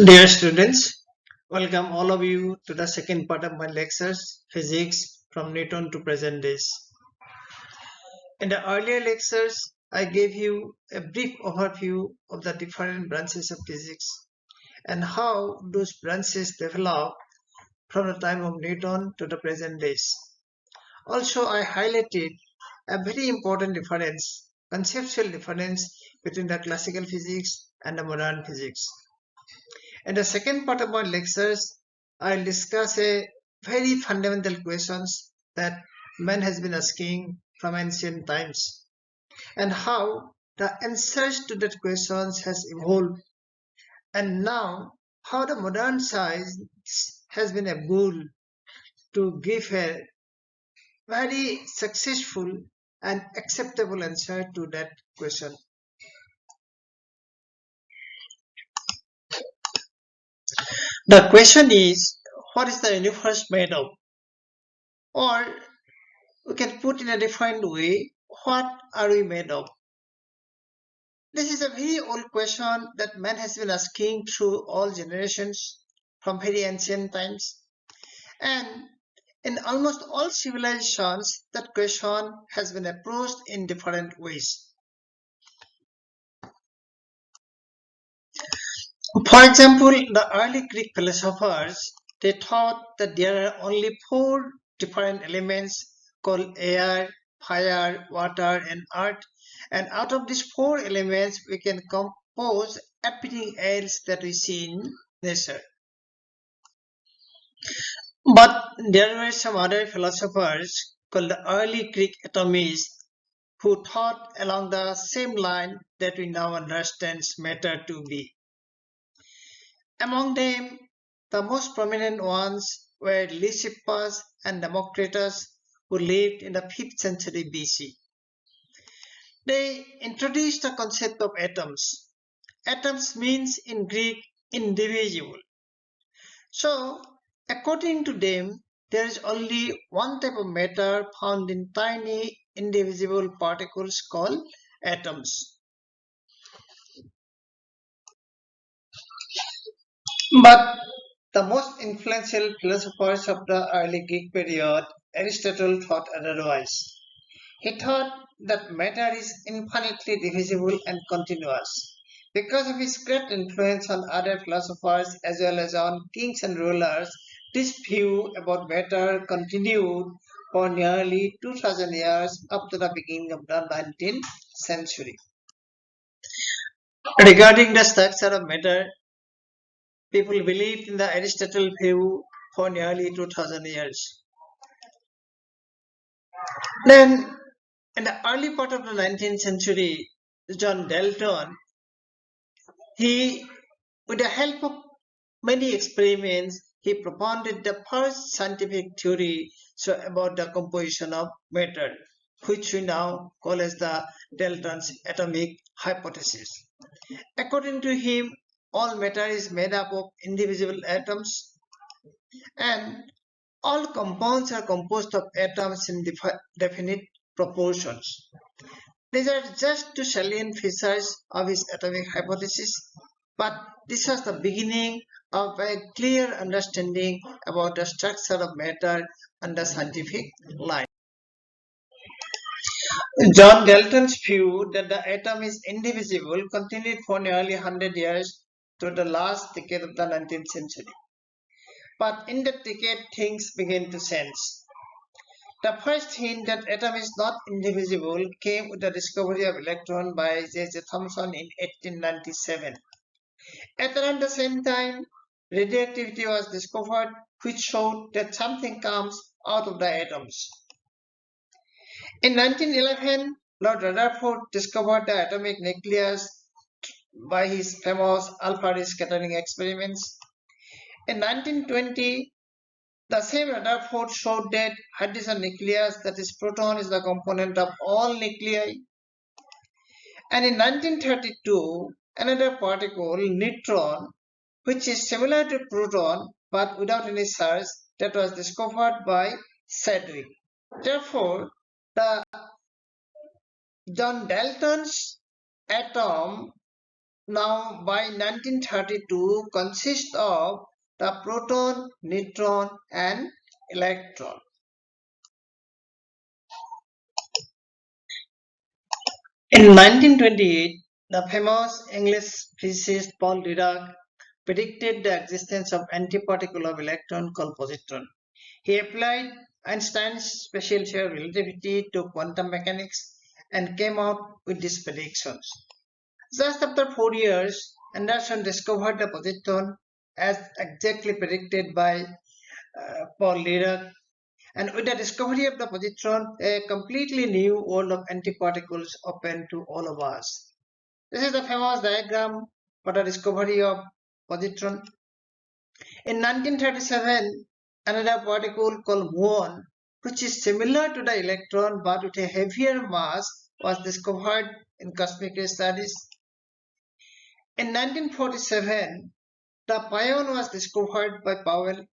Dear students, welcome all of you to the second part of my lectures, Physics from Newton to Present Days. In the earlier lectures, I gave you a brief overview of the different branches of physics and how those branches develop from the time of Newton to the present days. Also, I highlighted a very important difference, conceptual difference between the classical physics and the modern physics. In the second part of my lectures, I'll discuss a very fundamental questions that man has been asking from ancient times and how the answers to that questions has evolved and now how the modern science has been able to give a very successful and acceptable answer to that question. The question is, what is the universe made of? Or we can put in a different way, what are we made of? This is a very old question that man has been asking through all generations from very ancient times. And in almost all civilizations, that question has been approached in different ways. For example, the early Greek philosophers, they thought that there are only four different elements called air, fire, water, and earth. And out of these four elements, we can compose everything else that we see in nature. But there were some other philosophers called the early Greek atomists who thought along the same line that we now understand matter to be. Among them, the most prominent ones were Lysippus and Democritus, who lived in the 5th century BC. They introduced the concept of atoms. Atoms means in Greek indivisible. So, according to them, there is only one type of matter found in tiny indivisible particles called atoms. But the most influential philosophers of the early Greek period, Aristotle, thought otherwise. He thought that matter is infinitely divisible and continuous. Because of his great influence on other philosophers as well as on kings and rulers, this view about matter continued for nearly 2000 years up to the beginning of the 19th century. Regarding the structure of matter, people believed in the Aristotle view for nearly 2000 years. Then, in the early part of the 19th century, John Dalton, he, with the help of many experiments, he propounded the first scientific theory about the composition of matter, which we now call as the Dalton's atomic hypothesis. According to him, all matter is made up of indivisible atoms and all compounds are composed of atoms in definite proportions. These are just two salient features of his atomic hypothesis, but this was the beginning of a clear understanding about the structure of matter and the scientific line. John Dalton's view that the atom is indivisible continued for nearly 100 years to the last decade of the 19th century. But in that decade, things began to change. The first hint that atom is not indivisible came with the discovery of electron by J.J. Thomson in 1897. At around the same time, radioactivity was discovered, which showed that something comes out of the atoms. In 1911, Lord Rutherford discovered the atomic nucleus by his famous alpha-ray scattering experiments. In 1920, the same Rutherford showed that hydrogen nucleus, that is proton, is the component of all nuclei. And in 1932, another particle, neutron, which is similar to proton but without any charge, that was discovered by Sedgwick. Therefore, the John Dalton's atom now by 1932 consists of the proton, neutron and electron. In 1928, the famous English physicist Paul Dirac predicted the existence of antiparticle of electron called positron. He applied Einstein's special theory of relativity to quantum mechanics and came out with these predictions. Just after 4 years, Anderson discovered the positron as exactly predicted by Paul Dirac, and with the discovery of the positron, a completely new world of antiparticles opened to all of us. This is the famous diagram for the discovery of positron. In 1937, another particle called muon, which is similar to the electron but with a heavier mass, was discovered in cosmic ray studies. In 1947, the pion was discovered by Powell.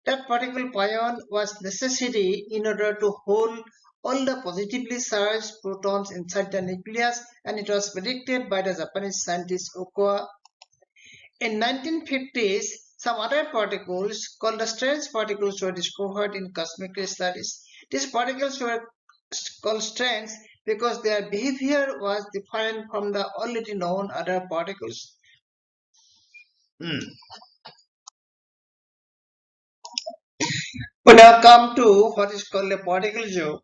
That particle pion was necessary in order to hold all the positively charged protons inside the nucleus, and it was predicted by the Japanese scientist Okawa. In 1950s, some other particles called the strange particles were discovered in cosmic ray studies. These particles were called strange because their behavior was different from the already known other particles. We now come to what is called a particle zoo.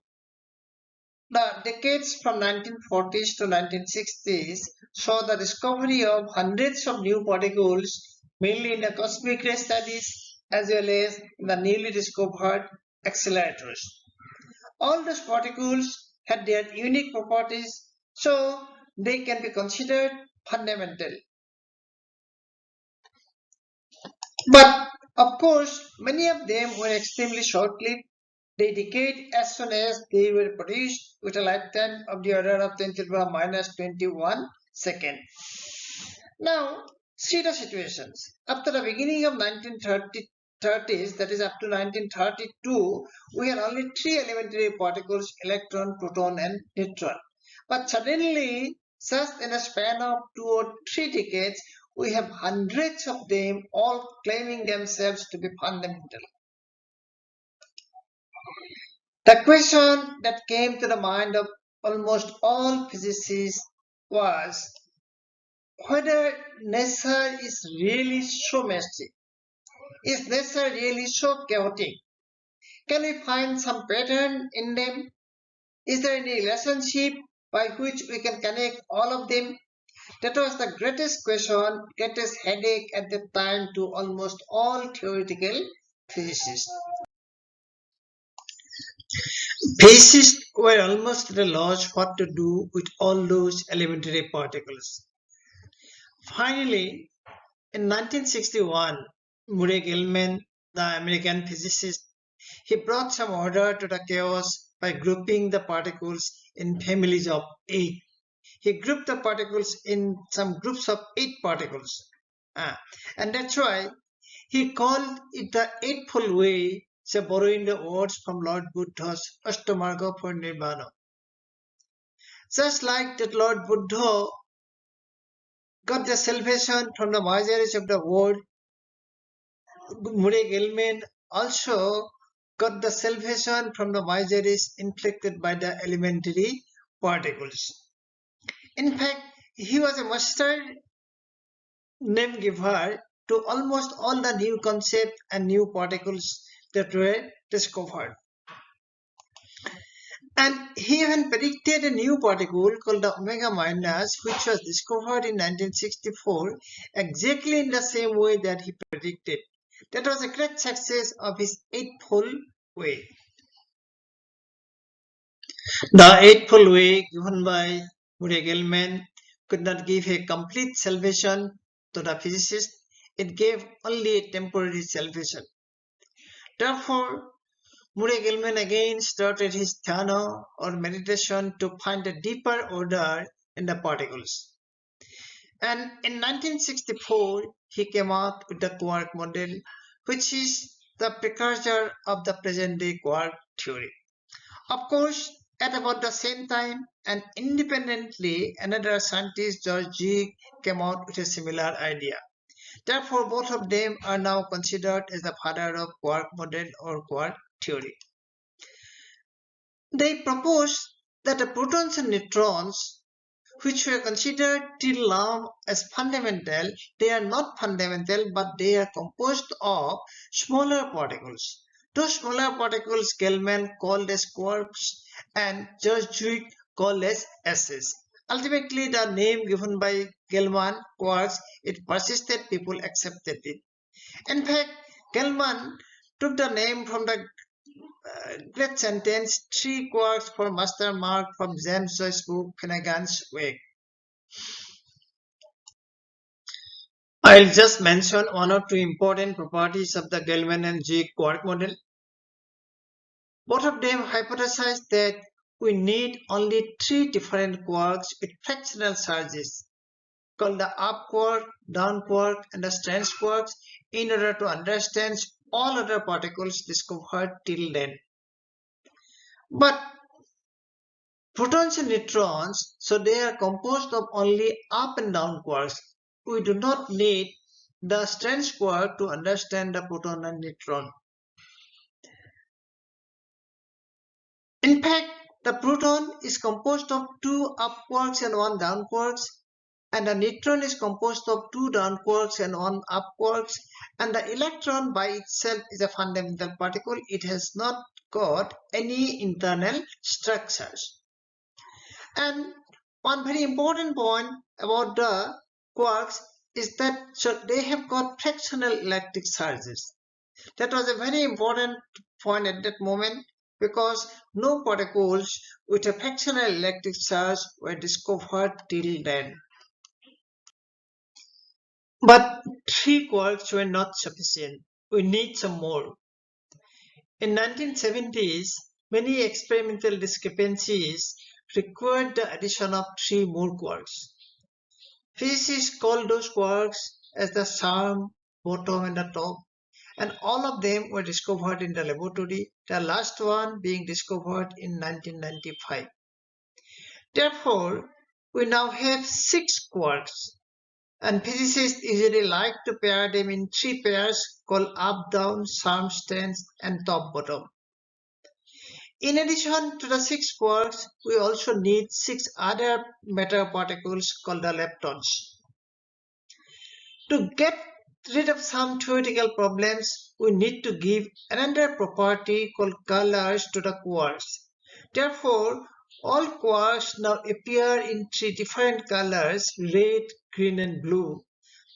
The decades from 1940s to 1960s saw the discovery of hundreds of new particles, mainly in the cosmic ray studies as well as in the newly discovered accelerators. All these particles had their unique properties, so they can be considered fundamental. But of course, many of them were extremely short-lived. They decayed as soon as they were produced with a lifetime of the order of 10 to the power minus 21 seconds. Now, see the situations. After the beginning of 1930s, that is up to 1932, we had only three elementary particles, electron, proton and neutron. But suddenly, just in a span of 2 or 3 decades, we have hundreds of them all claiming themselves to be fundamental. The question that came to the mind of almost all physicists was whether nature is really so messy. Is nature really so chaotic? Can we find some pattern in them? Is there any relationship by which we can connect all of them? That was the greatest question, greatest headache at the time to almost all theoretical physicists. Physicists were almost at a loss what to do with all those elementary particles. Finally, in 1961, Murray Gilman, the American physicist, he brought some order to the chaos by grouping the particles in families of 8. He grouped the particles in some groups of 8 particles. And that's why he called it the Eightfold Way, so borrowing the words from Lord Buddha's Ashtamarga for Nirvana. Just like that Lord Buddha got the salvation from the miseries of the world, Murray Gilman also got the salvation from the miseries inflicted by the elementary particles. In fact, he was a master name giver to almost all the new concepts and new particles that were discovered. And he even predicted a new particle called the omega minus, which was discovered in 1964 exactly in the same way that he predicted. That was a great success of his Eightfold Way. The Eightfold Way given by Murray Gilman could not give a complete salvation to the physicist. It gave only a temporary salvation. Therefore, Murray Gilman again started his dhyana or meditation to find a deeper order in the particles. And in 1964, he came out with the quark model, which is the precursor of the present day quark theory. Of course, At about the same time, and independently, another scientist, George G, came out with a similar idea. Therefore, both of them are now considered as the father of quark model or quark theory. They proposed that the protons and neutrons, which were considered till now as fundamental, they are not fundamental, but they are composed of smaller particles. Those smaller particles Gilman called as quarks and George called as S's. Ultimately, the name given by Gilman, quarks, it persisted, people accepted it. In fact, Gilman took the name from the great sentence, three quarks for master mark from James Joyce's book Finnegan's Wake. I'll just mention one or two important properties of the Gilman and G quark model. Both of them hypothesized that we need only three different quarks with fractional charges, called the up quark, down quark, and the strange quarks, in order to understand all other particles discovered till then. But protons and neutrons, so they are composed of only up and down quarks. We do not need the strange quark to understand the proton and neutron. In fact, the proton is composed of two up quarks and one down quarks, and the neutron is composed of two down quarks and one up quarks, and the electron by itself is a fundamental particle. It has not got any internal structures. And one very important point about the quarks is that they have got fractional electric charges. That was a very important point at that moment, because no particles with a fractional electric charge were discovered till then. But three quarks were not sufficient. We need some more. In 1970s, many experimental discrepancies required the addition of three more quarks. Physicists called those quarks as the charm, bottom, and the top, and all of them were discovered in the laboratory, the last one being discovered in 1995. Therefore, we now have six quarks, and physicists usually like to pair them in three pairs called up-down, charm, strange, and top-bottom. In addition to the six quarks, we also need six other matter particles called the leptons. To get rid of some theoretical problems, we need to give another property called colors to the quarks. Therefore, all quarks now appear in three different colors, red, green, and blue.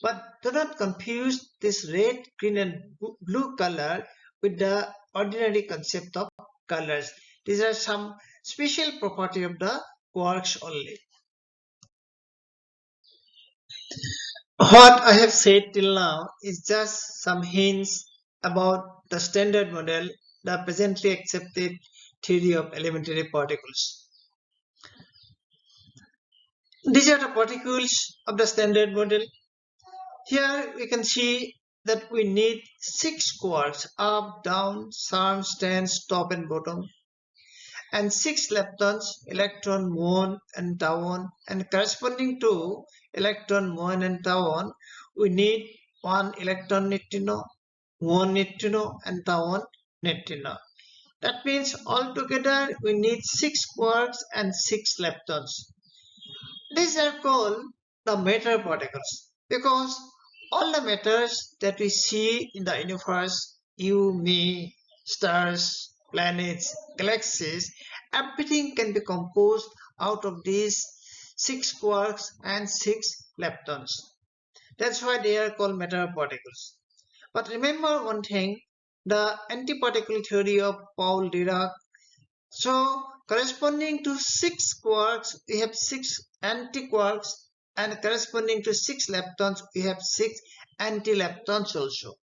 But do not confuse this red, green, and blue color with the ordinary concept of colors. These are some special property of the quarks only. What I have said till now is just some hints about the standard model, the presently accepted theory of elementary particles. These are the particles of the standard model. Here we can see that we need six quarks, up, down, charm, strange, top, and bottom, and six leptons, electron, muon, and tauon, and corresponding to electron, muon, and tauon, we need one electron neutrino, muon neutrino, and tauon neutrino. That means altogether we need six quarks and six leptons. These are called the matter particles, because all the matters that we see in the universe, you, me, stars, planets, galaxies, everything can be composed out of these six quarks and six leptons. That's why they are called matter particles. But remember one thing, the antiparticle theory of Paul Dirac. So corresponding to six quarks, we have six antiquarks, and corresponding to six leptons, we have six antileptons also.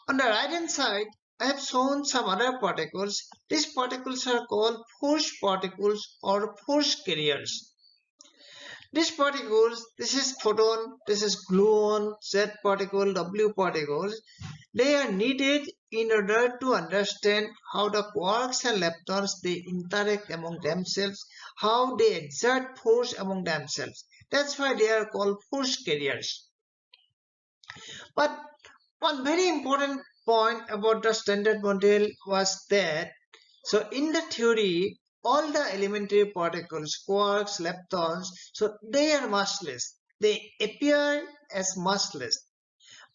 On the right hand side, I have shown some other particles. These particles are called force particles or force carriers. These particles, this is photon, this is gluon, Z particle, W particles, they are needed in order to understand how the quarks and leptons they interact among themselves, how they exert force among themselves. That's why they are called force carriers. But one very important point about the standard model was that, so in the theory, all the elementary particles, quarks, leptons, so they are massless. They appear as massless.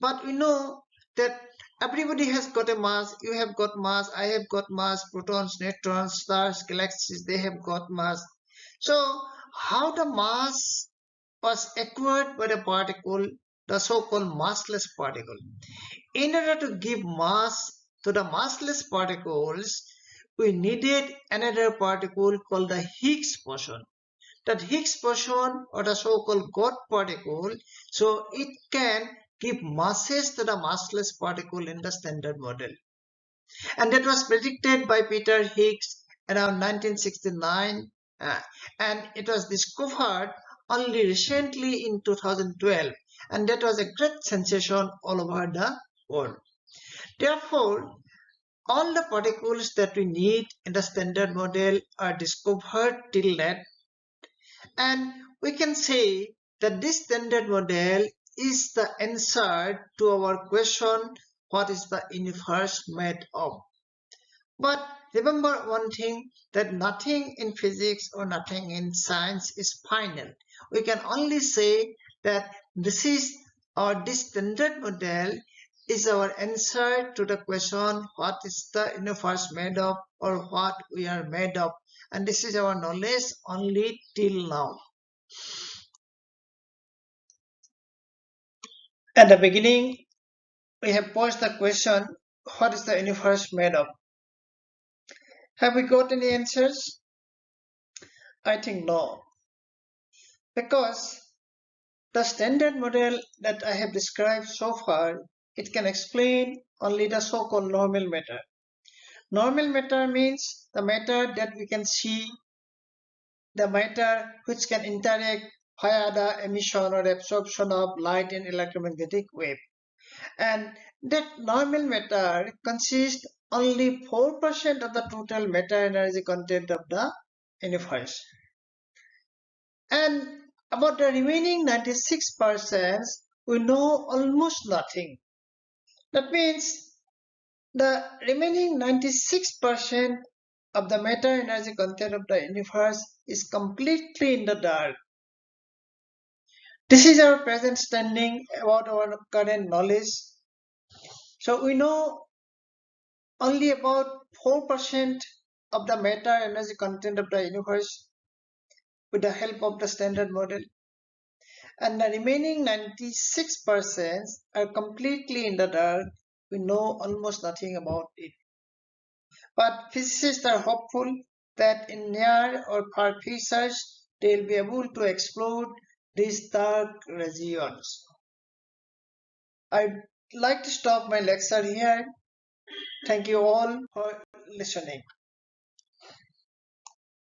But we know that everybody has got a mass. You have got mass, I have got mass, protons, neutrons, stars, galaxies, they have got mass. So how the mass was acquired by the particle, the so-called massless particle. In order to give mass to the massless particles, we needed another particle called the Higgs boson. That Higgs boson, or the so-called God particle, so it can give masses to the massless particle in the standard model. And that was predicted by Peter Higgs around 1969, and it was discovered only recently in 2012, and that was a great sensation all over the world. Therefore, all the particles that we need in the standard model are discovered till that, and we can say that this standard model is the answer to our question, what is the universe made of? But remember one thing, that nothing in physics or nothing in science is final. We can only say that this standard model is our answer to the question, what is the universe made of, or what we are made of, and this is our knowledge only till now. At the beginning, we have posed the question, what is the universe made of? Have we got any answers? I think no. Because the standard model that I have described so far, it can explain only the so-called normal matter. Normal matter means the matter that we can see, the matter which can interact via the emission or absorption of light and electromagnetic wave. And that normal matter consists only 4% of the total matter energy content of the universe. And about the remaining 96%, we know almost nothing. That means the remaining 96% of the matter energy content of the universe is completely in the dark. This is our present standing about our current knowledge. So we know only about 4% of the matter energy content of the universe with the help of the standard model. And the remaining 96% are completely in the dark. We know almost nothing about it. But physicists are hopeful that in near or far future they will be able to explore these dark regions. I'd like to stop my lecture here. Thank you all for listening.